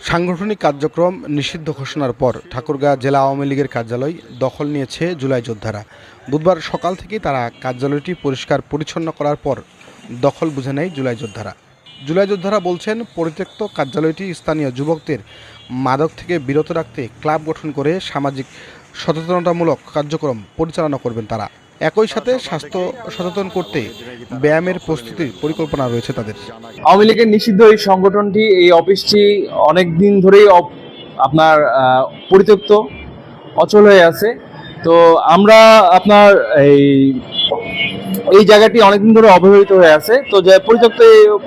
সাংগঠনিক কার্যক্রম নিষিদ্ধ ঘোষণার পর ঠাকুরগাঁ জেলা আওয়ামী লীগের কার্যালয় দখল নিয়েছে জুলাই যোদ্ধারা। বুধবার সকাল থেকেই তারা কার্যালয়টি পরিষ্কার পরিচ্ছন্ন করার পর দখল বুঝে নেয় জুলাই যোদ্ধারা। জুলাই যোদ্ধারা বলছেন, পরিত্যক্ত কার্যালয়টি স্থানীয় যুবকদের মাদক থেকে বিরত রাখতে ক্লাব গঠন করে সামাজিক সচেতনতামূলক কার্যক্রম পরিচালনা করবেন তারা। একই সাথে স্বাস্থ্য সচেতন করতে ব্যায়ামের প্রস্তুতির পরিকল্পনা রয়েছে তাদের। আওয়ামী লীগের নিষিদ্ধ এই সংগঠনটি, এই অফিসটি অনেক দিন ধরেই আপনার পরিত্যক্ত, অচল হয়ে আছে। তো আমরা আপনার এই জায়গাটি অনেকদিন ধরে অবহেলিত হয়ে আছে। তো যে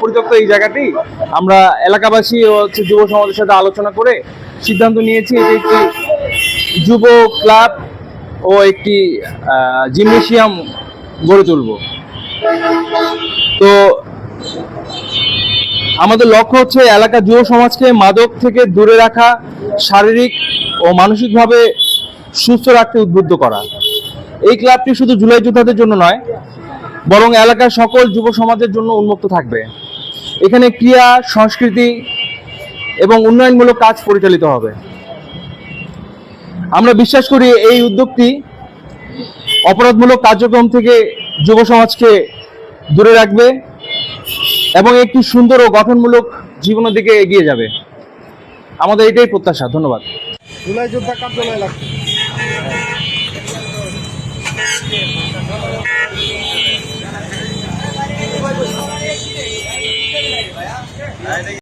পরিত্যক্ত এই জায়গাটি আমরা এলাকাবাসী ও যুব সমাজের সাথে আলোচনা করে সিদ্ধান্ত নিয়েছি এটি একটি যুব ক্লাব ও একটি জিমনেশিয়াম গড়ে তুলব। তো আমাদের লক্ষ্য হচ্ছে এলাকার যুব সমাজকে মাদক থেকে দূরে রাখা, শারীরিক ও মানসিকভাবে সুস্থ রাখতে উদ্বুদ্ধ করা। এই ক্লাবটি শুধু জুলাই যোদ্ধাদের জন্য নয়, বরং এলাকার সকল যুব সমাজের জন্য উন্মুক্ত থাকবে। এখানে ক্রীড়া, সংস্কৃতি এবং উন্নয়নমূলক কাজ পরিচালিত হবে। আমরা বিশ্বাস করি এই উদ্যোগটি অপরাধমূলক কার্যক্রম থেকে যুব সমাজকে দূরে রাখবে এবং একটি সুন্দর ও গঠনমূলক জীবনের দিকে এগিয়ে যাবে। আমাদের এটাই প্রত্যাশা। ধন্যবাদ। জুলাই যোদ্ধা কার্যালয় লাগবে।